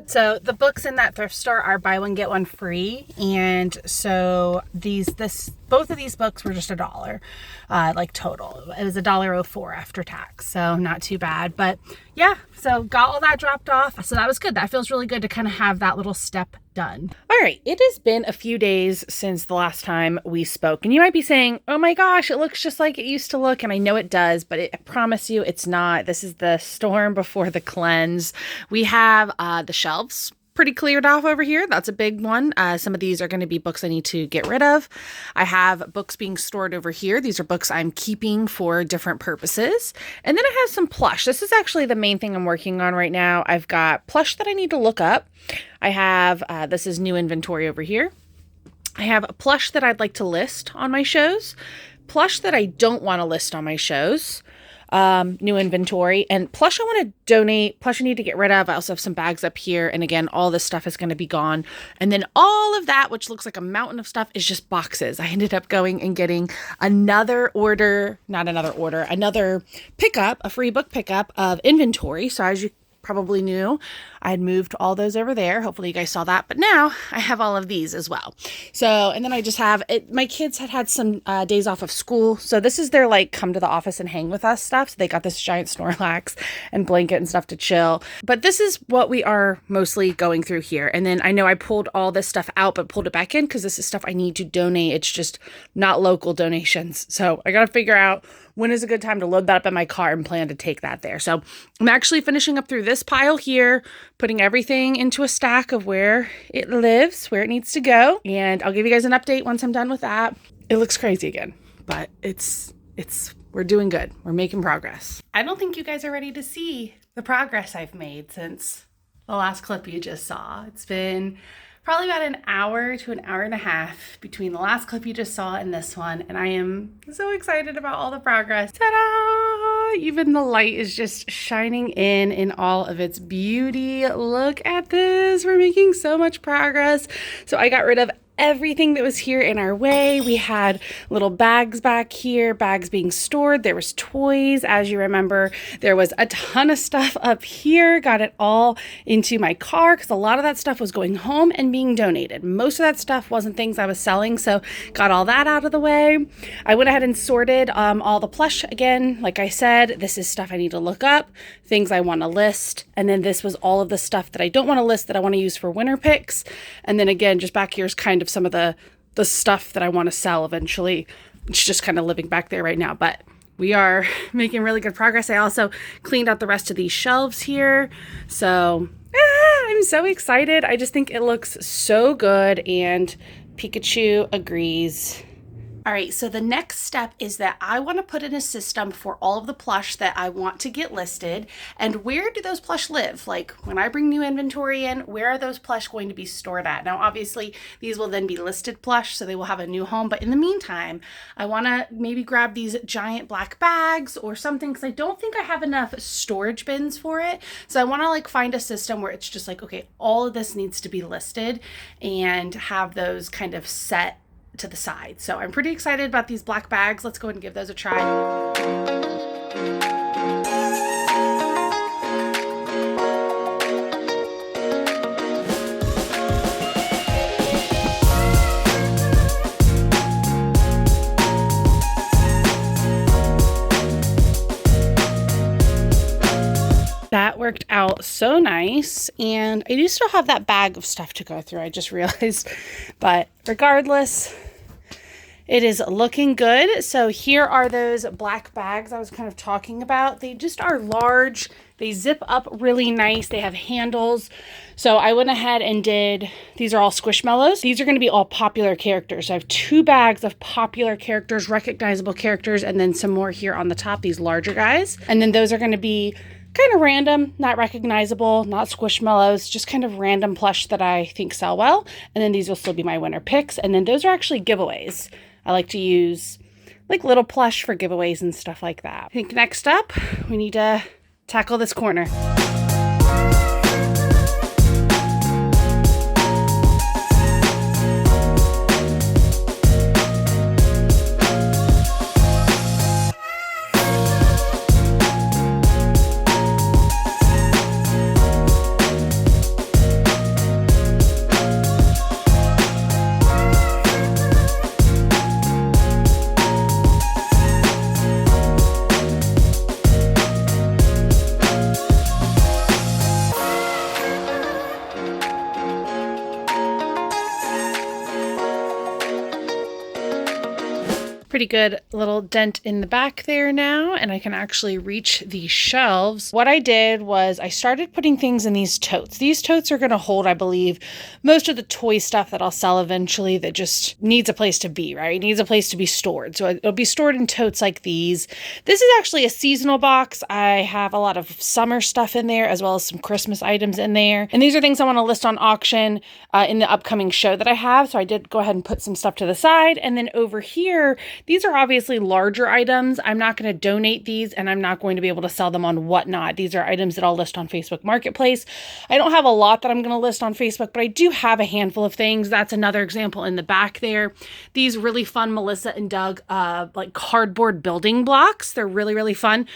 So the books in that thrift store are buy one, get one free. And so both of these books were just $1, like total. It was $1.04 after tax. So not too bad, but yeah, so got all that dropped off. So that was good. That feels really good to kind of have that little step done. All right. It has been a few days since the last time we spoke, and you might be saying, oh my gosh, it looks just like it used to look. And I know it does, but I promise you it's not. This is the storm before the cleanse. We have the shelves pretty cleared off over here. That's a big one. Some of these are going to be books I need to get rid of. I have books being stored over here. These are books I'm keeping for different purposes. And then I have some plush. This is actually the main thing I'm working on right now. I've got plush that I need to look up. I have, this is new inventory over here. I have a plush that I'd like to list on my shows, plush that I don't want to list on my shows. New inventory, and plush I want to donate, plush I need to get rid of. I also have some bags up here, and again, all this stuff is going to be gone. And then all of that, which looks like a mountain of stuff, is just boxes. I ended up going and getting another pickup, a free book pickup of inventory. So as you probably knew, I had moved all those over there. Hopefully you guys saw that. But now I have all of these as well. So, and then I just have it. My kids had some days off of school. So this is their like come to the office and hang with us stuff. So they got this giant Snorlax and blanket and stuff to chill. But this is what we are mostly going through here. And then I know I pulled all this stuff out, but pulled it back in because this is stuff I need to donate. It's just not local donations. So I got to figure out when is a good time to load that up in my car and plan to take that there. So I'm actually finishing up through this pile here, putting everything into a stack of where it lives, where it needs to go. And I'll give you guys an update once I'm done with that. It looks crazy again, but we're doing good. We're making progress. I don't think you guys are ready to see the progress I've made since the last clip you just saw. It's been probably about an hour to an hour and a half between the last clip you just saw and this one. And I am so excited about all the progress. Ta-da! Even the light is just shining in all of its beauty. Look at this. We're making so much progress. So I got rid of everything that was here in our way. We had little bags back here, bags being stored. There was toys, as you remember. There was a ton of stuff up here. Got it all into my car because a lot of that stuff was going home and being donated. Most of that stuff wasn't things I was selling, so got all that out of the way. I went ahead and sorted all the plush again. Like I said, this is stuff I need to look up, things I want to list, and then this was all of the stuff that I don't want to list that I want to use for winter picks. And then again, just back here is kind of some of the stuff that I want to sell eventually. It's just kind of living back there right now, but we are making really good progress. I also cleaned out the rest of these shelves here. So I'm so excited. I just think it looks so good, and Pikachu agrees. All right, so the next step is that I want to put in a system for all of the plush that I want to get listed. And where do those plush live? Like when I bring new inventory in, where are those plush going to be stored at? Now, obviously, these will then be listed plush, so they will have a new home. But in the meantime, I want to maybe grab these giant black bags or something, because I don't think I have enough storage bins for it. So I want to like find a system where it's just like, okay, all of this needs to be listed and have those kind of set to the side. So I'm pretty excited about these black bags. Let's go ahead and give those a try. That worked out so nice, and I do still have that bag of stuff to go through, I just realized, but regardless, It is looking good. So here are those black bags I was kind of talking about. They just are large. They zip up really nice. They have handles. So I went ahead and did, these are all Squishmallows. These are going to be all popular characters. So I have 2 bags of popular characters, recognizable characters, and then some more here on the top, these larger guys. And then those are going to be kind of random, not recognizable, not Squishmallows, just kind of random plush that I think sell well. And then these will still be my winner picks. And then those are actually giveaways. I like to use like little plush for giveaways and stuff like that. I think next up, we need to tackle this corner. Pretty good little dent in the back there now, and I can actually reach the shelves. What I did was I started putting things in these totes. These totes are going to hold, I believe, most of the toy stuff that I'll sell eventually that just needs a place to be, right? It needs a place to be stored. So it'll be stored in totes like these. This is actually a seasonal box. I have a lot of summer stuff in there as well as some Christmas items in there. And these are things I want to list on auction in the upcoming show that I have. So I did go ahead and put some stuff to the side. And then over here, these are obviously larger items. I'm not going to donate these, and I'm not going to be able to sell them on Whatnot. These are items that I'll list on Facebook Marketplace. I don't have a lot that I'm going to list on Facebook, but I do have a handful of things. That's another example in the back there. These really fun Melissa and Doug like cardboard building blocks. They're really, really fun.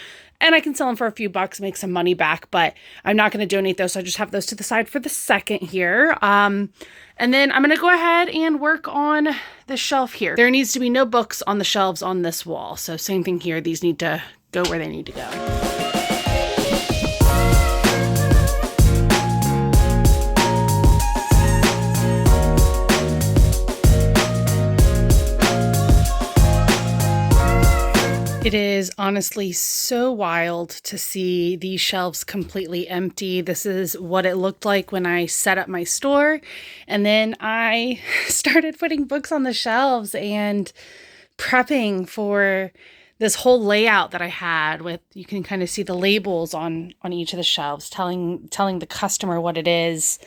And I can sell them for a few bucks, make some money back, but I'm not going to donate those. So I just have those to the side for the second here. And then I'm going to go ahead and work on the shelf here. There needs to be no books on the shelves on this wall. So same thing here. These need to go where they need to go. It is honestly so wild to see these shelves completely empty. This is what it looked like when I set up my store. And then I started putting books on the shelves and prepping for this whole layout that I had with, you can kind of see the labels on each of the shelves, telling the customer what it is.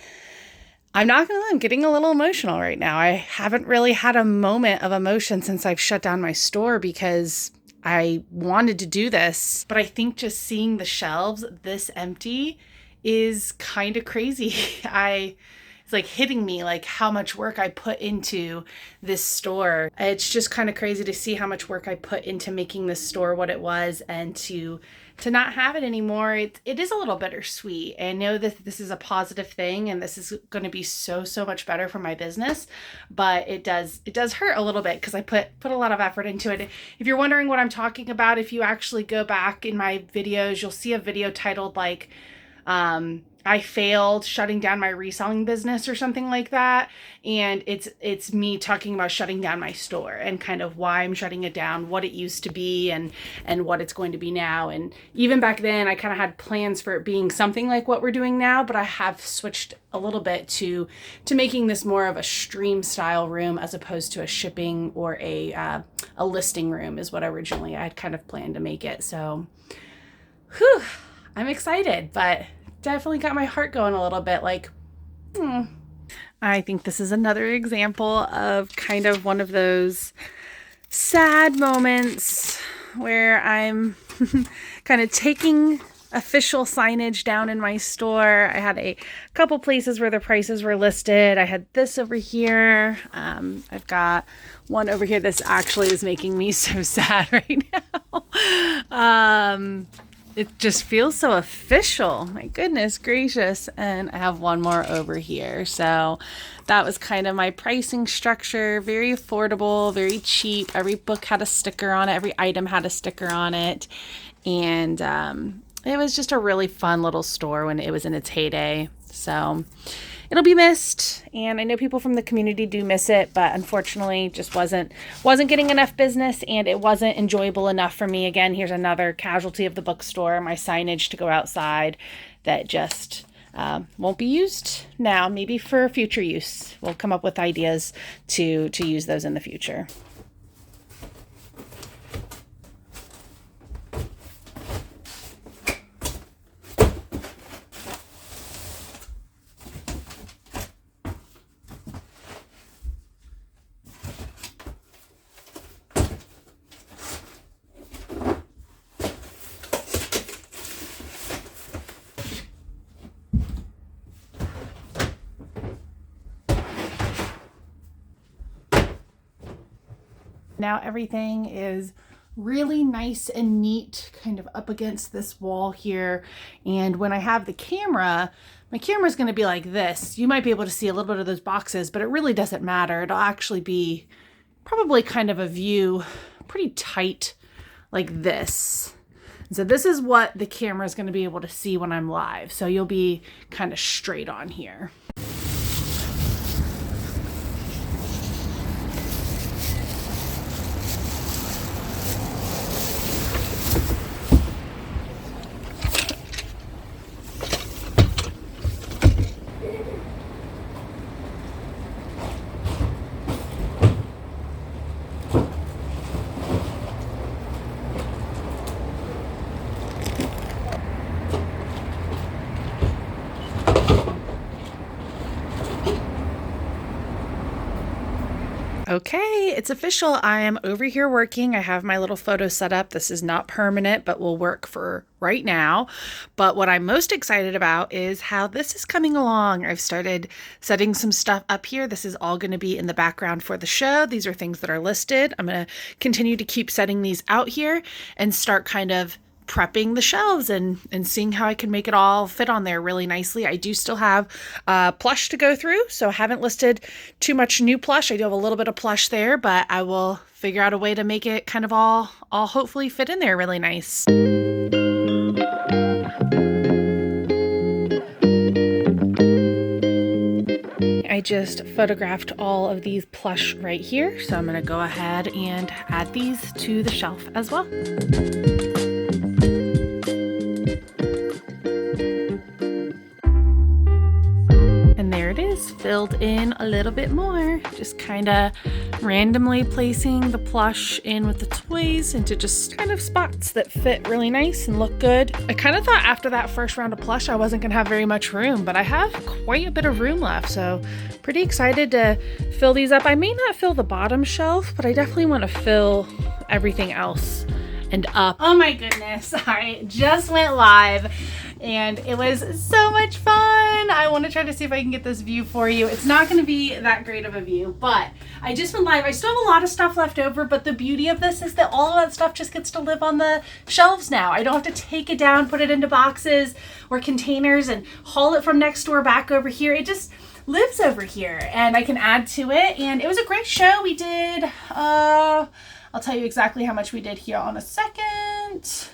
I'm not going to lie, I'm getting a little emotional right now. I haven't really had a moment of emotion since I've shut down my store because I wanted to do this, but I think just seeing the shelves this empty is kind of crazy. It's like hitting me like how much work I put into this store. It's just kind of crazy to see how much work I put into making this store what it was, and to not have it anymore. It is a little bittersweet. I know that this is a positive thing and this is going to be so much better for my business, but it does hurt a little bit because I put a lot of effort into it. If you're wondering what I'm talking about, if you actually go back in my videos, you'll see a video titled like, I failed shutting down my reselling business or something like that. And it's me talking about shutting down my store and kind of why I'm shutting it down, what it used to be and what it's going to be now. And even back then I kind of had plans for it being something like what we're doing now, but I have switched a little bit to making this more of a stream style room as opposed to a shipping or a listing room is what originally I had kind of planned to make it. So whew, I'm excited, but definitely got my heart going a little bit like, I think this is another example of kind of one of those sad moments where I'm kind of taking official signage down in my store. I had a couple places where the prices were listed. I had this over here. I've got one over here. This actually is making me so sad right now. It just feels so official. My goodness gracious. And I have one more over here. So that was kind of my pricing structure. Very affordable, very cheap. Every book had a sticker on it. Every item had a sticker on it. And it was just a really fun little store when it was in its heyday. So it'll be missed. And I know people from the community do miss it, but unfortunately just wasn't getting enough business, and it wasn't enjoyable enough for me. Again, here's another casualty of the bookstore, my signage to go outside that just won't be used now. Maybe for future use. We'll come up with ideas to use those in the future. Now everything is really nice and neat, kind of up against this wall here. And when I have the camera, my camera is going to be like this. You might be able to see a little bit of those boxes, but it really doesn't matter. It'll actually be probably kind of a view pretty tight like this. And so this is what the camera is going to be able to see when I'm live. So you'll be kind of straight on here. Okay, it's official. I am over here working. I have my little photo set up. This is not permanent, but will work for right now. But what I'm most excited about is how this is coming along. I've started setting some stuff up here. This is all going to be in the background for the show. These are things that are listed. I'm going to continue to keep setting these out here and start kind of prepping the shelves and seeing how I can make it all fit on there really nicely. I do still have plush to go through, so I haven't listed too much new plush. I do have a little bit of plush there, but I will figure out a way to make it kind of all hopefully fit in there really nice. I just photographed all of these plush right here, so I'm going to go ahead and add these to the shelf as well. Filled in a little bit more, just kind of randomly placing the plush in with the toys into just kind of spots that fit really nice and look good. I kind of thought after that first round of plush I wasn't gonna have very much room, but I have quite a bit of room left, so pretty excited to fill these up. I may not fill the bottom shelf, but I definitely want to fill everything else and up. Oh my goodness, I just went live and it was so much fun. I want to try to see if I can get this view for you. It's not going to be that great of a view, but I just went live. I still have a lot of stuff left over, but the beauty of this is that all of that stuff just gets to live on the shelves now. I don't have to take it down, put it into boxes or containers and haul it from next door back over here. It just lives over here and I can add to it. And it was a great show. We did, I'll tell you exactly how much we did here on a second.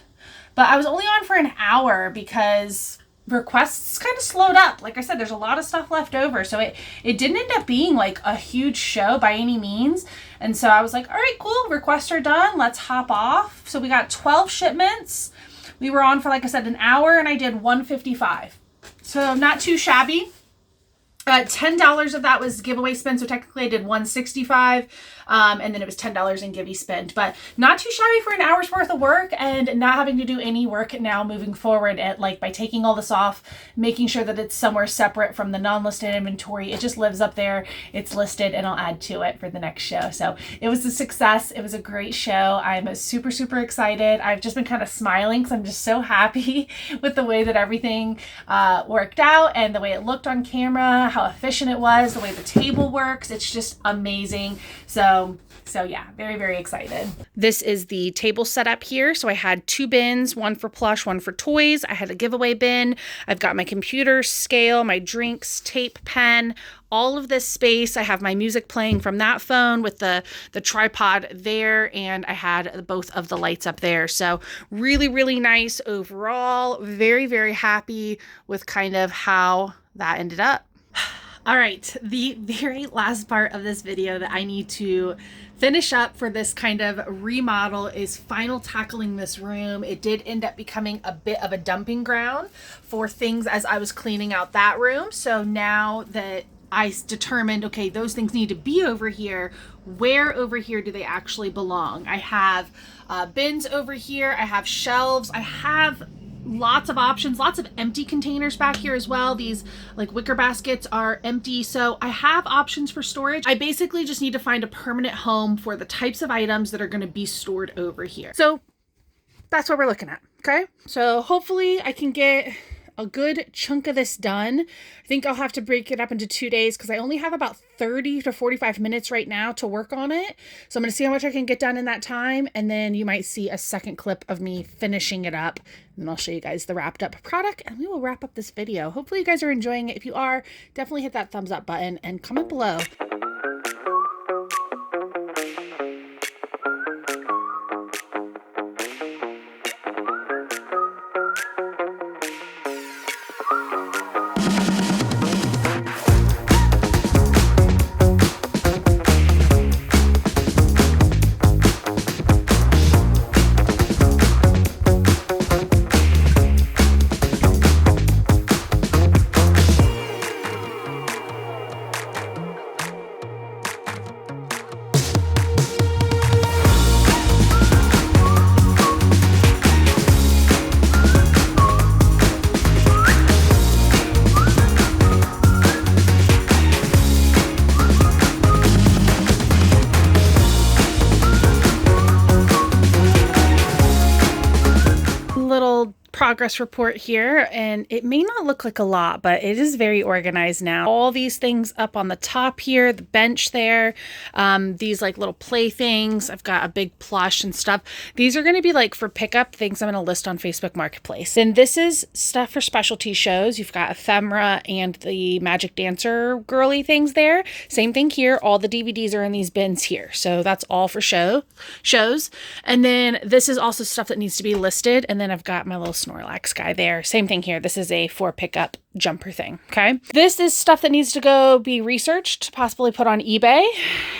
But I was only on for an hour because requests kind of slowed up. Like I said, there's a lot of stuff left over. So it didn't end up being like a huge show by any means. And so I was like, all right, cool. Requests are done. Let's hop off. So we got 12 shipments. We were on for, like I said, an hour and I did 155. So not too shabby. $10 of that was giveaway spend, so technically I did $165, and then it was $10 in givey spend, but not too shabby for an hour's worth of work and not having to do any work now moving forward at like by taking all this off, making sure that it's somewhere separate from the non-listed inventory. It just lives up there, it's listed, and I'll add to it for the next show. So it was a success. It was a great show. I'm super, super excited. I've just been kind of smiling because I'm just so happy with the way that everything worked out and the way it looked on camera, how efficient it was, the way the table works. It's just amazing. So yeah, very, very excited. This is the table setup here. So I had 2 bins, one for plush, one for toys. I had a giveaway bin. I've got my computer, scale, my drinks, tape, pen, all of this space. I have my music playing from that phone with the tripod there, and I had both of the lights up there. So really, really nice overall. Very, very happy with kind of how that ended up. All right, the very last part of this video that I need to finish up for this kind of remodel is final tackling this room. It did end up becoming a bit of a dumping ground for things as I was cleaning out that room. So now that I determined, okay, those things need to be over here, where over here do they actually belong? I have bins over here, I have shelves, I have lots of options, lots of empty containers back here as well. These like wicker baskets are empty, so I have options for storage. I basically just need to find a permanent home for the types of items that are going to be stored over here. So that's what we're looking at. Okay, so hopefully I can get a good chunk of this done. I think I'll have to break it up into 2 days because I only have about 30 to 45 minutes right now to work on it. So I'm going to see how much I can get done in that time. And then you might see a second clip of me finishing it up. And then I'll show you guys the wrapped up product and we will wrap up this video. Hopefully you guys are enjoying it. If you are, definitely hit that thumbs up button and comment below. Little progress report here, and it may not look like a lot, but it is very organized now. All these things up on the top here, the bench there, these like little play things. I've got a big plush and stuff. These are going to be like for pickup things I'm going to list on Facebook Marketplace. And this is stuff for specialty shows. You've got Ephemera and the Magic Dancer girly things there. Same thing here. All the DVDs are in these bins here. So that's all for shows. And then this is also stuff that needs to be listed. And then I've got my little Snorlax guy there. Same thing here. This is a for pickup jumper thing. Okay. This is stuff that needs to go be researched, possibly put on eBay.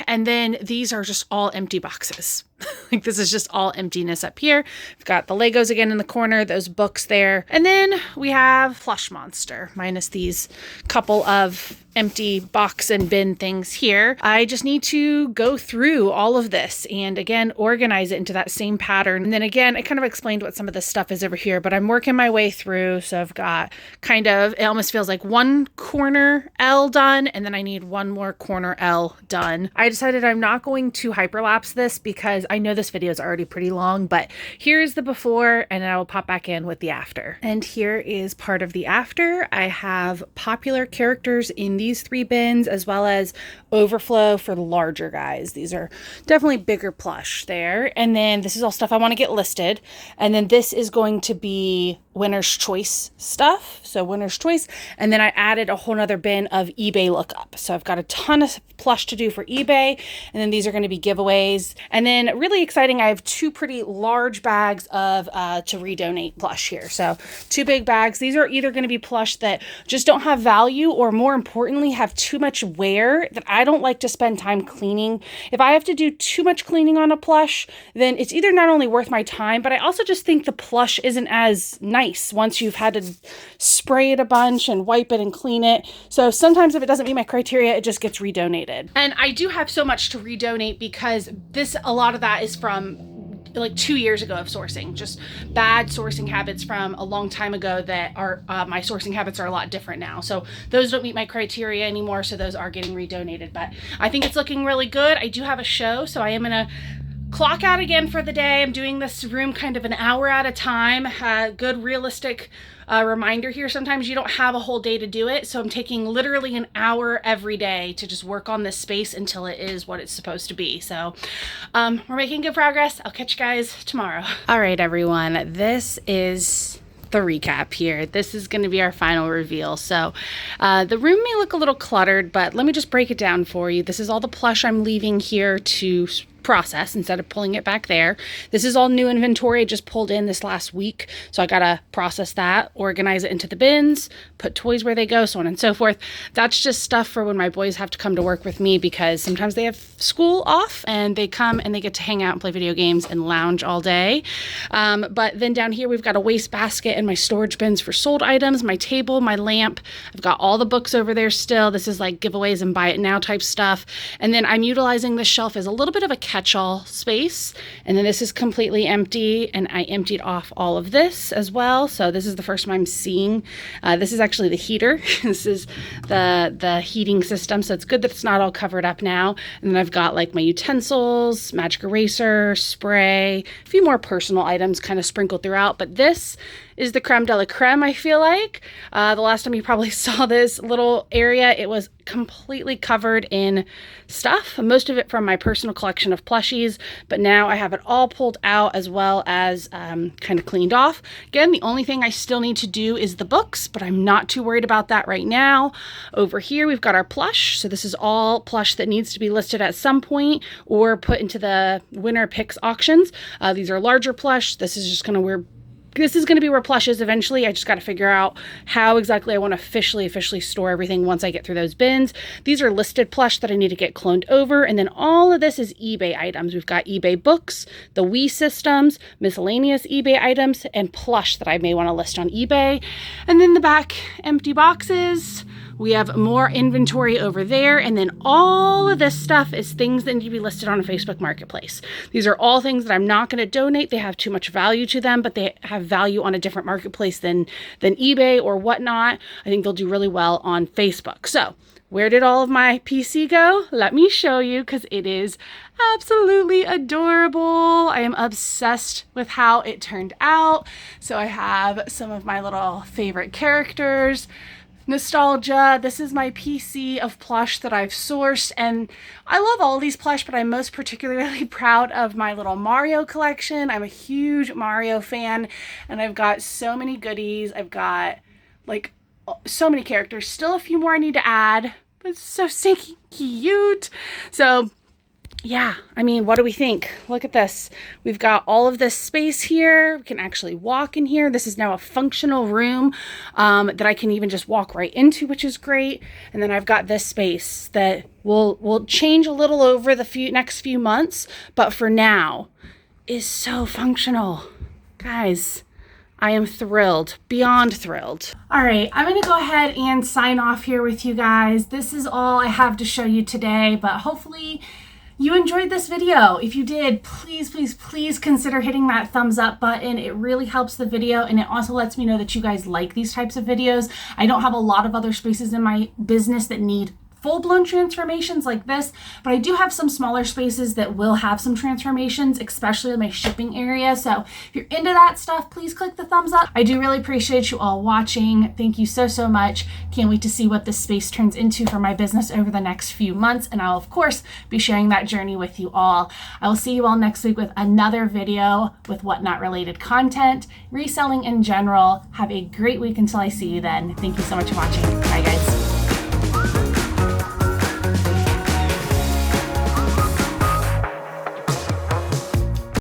And then these are just all empty boxes. Like this is just all emptiness up here. We've got the Legos again in the corner, those books there. And then we have Plush Monster minus these couple of empty box and bin things here. I just need to go through all of this and again, organize it into that same pattern. And then again, I kind of explained what some of this stuff is over here, but I'm working my way through. So I've got kind of, it almost feels like one corner L done. And then I need one more corner L done. I decided I'm not going to hyperlapse this because I know this video is already pretty long, but here's the before and then I will pop back in with the after. And here is part of the after. I have popular characters in these 3 bins as well as overflow for the larger guys. These are definitely bigger plush there. And then this is all stuff I want to get listed. And then this is going to be winner's choice stuff. So winner's choice. And then I added a whole nother bin of eBay lookup. So I've got a ton of plush to do for eBay. And then these are going to be giveaways. And then really exciting, I have 2 pretty large bags of to redonate plush here. So 2 big bags. These are either going to be plush that just don't have value or more importantly have too much wear that I don't like to spend time cleaning. If I have to do too much cleaning on a plush, then it's either not only worth my time, but I also just think the plush isn't as nice once you've had to spray it a bunch and wipe it and clean it. So sometimes if it doesn't meet my criteria, it just gets redonated. And I do have so much to redonate because a lot of that is from like 2 years ago of sourcing, just bad sourcing habits from a long time ago that are, my sourcing habits are a lot different now. So those don't meet my criteria anymore. So those are getting redonated, but I think it's looking really good. I do have a show, so I am going to clock out again for the day. I'm doing this room kind of an hour at a time. Good realistic reminder here. Sometimes you don't have a whole day to do it. So I'm taking literally an hour every day to just work on this space until it is what it's supposed to be. So we're making good progress. I'll catch you guys tomorrow. All right, everyone. This is the recap here. This is going to be our final reveal. So the room may look a little cluttered, but let me just break it down for you. This is all the plush I'm leaving here to process instead of pulling it back there. This is all new inventory I just pulled in this last week. So I got to process that, organize it into the bins, put toys where they go, so on and so forth. That's just stuff for when my boys have to come to work with me, because sometimes they have school off and they come and they get to hang out and play video games and lounge all day. But then down here, we've got a waste basket and my storage bins for sold items, my table, my lamp. I've got all the books over there still. This is like giveaways and buy it now type stuff. And then I'm utilizing this shelf as a little bit of a catch-all space. And then this is completely empty, and I emptied off all of this as well. So this is the first time I'm seeing. This is actually the heater. This is the heating system. So it's good that it's not all covered up now. And then I've got like my utensils, magic eraser, spray, a few more personal items kind of sprinkled throughout. But this is the creme de la creme, I feel like. The last time you probably saw this little area, it was completely covered in stuff, most of it from my personal collection of plushies, but now I have it all pulled out as well as kind of cleaned off. Again, the only thing I still need to do is the books, but I'm not too worried about that right now. Over here, we've got our plush. So this is all plush that needs to be listed at some point or put into the winner picks auctions. These are larger plush. This is just this is going to be where plush is eventually. I just got to figure out how exactly I want to officially store everything once I get through those bins. These are listed plush that I need to get cloned over. And then all of this is eBay items. We've got eBay books, the Wii systems, miscellaneous eBay items, and plush that I may want to list on eBay. And then the back, empty boxes. We have more inventory over there. And then all of this stuff is things that need to be listed on a Facebook Marketplace. These are all things that I'm not going to donate. They have too much value to them, but they have value on a different marketplace than eBay or whatnot. I think they'll do really well on Facebook. So where did all of my PC go? Let me show you, because it is absolutely adorable. I am obsessed with how it turned out. So I have some of my little favorite characters. Nostalgia. This is my PC of plush that I've sourced, and I love all these plush, but I'm most particularly proud of my little Mario collection. I'm a huge Mario fan, and I've got so many goodies. I've got like so many characters. Still a few more I need to add, but it's so stinky cute. So yeah, I mean, what do we think? Look at this. We've got all of this space here. We can actually walk in here. This is now a functional room that I can even just walk right into, which is great. And then I've got this space that will change a little over the next few months, but for now is so functional. Guys, I am thrilled, beyond thrilled. All right, I'm gonna go ahead and sign off here with you guys. This is all I have to show you today, but hopefully you enjoyed this video. If you did, please consider hitting that thumbs up button. It really helps the video, and it also lets me know that you guys like these types of videos. I don't have a lot of other spaces in my business that need full-blown transformations like this, but I do have some smaller spaces that will have some transformations, especially in my shipping area. So if you're into that stuff, please click the thumbs up. I do really appreciate you all watching. Thank you so much. Can't wait to see what this space turns into for my business over the next few months, and I'll of course be sharing that journey with you all. I will see you all next week with another video with whatnot related content, reselling in general. Have a great week until I see you then. Thank you so much for watching. Bye.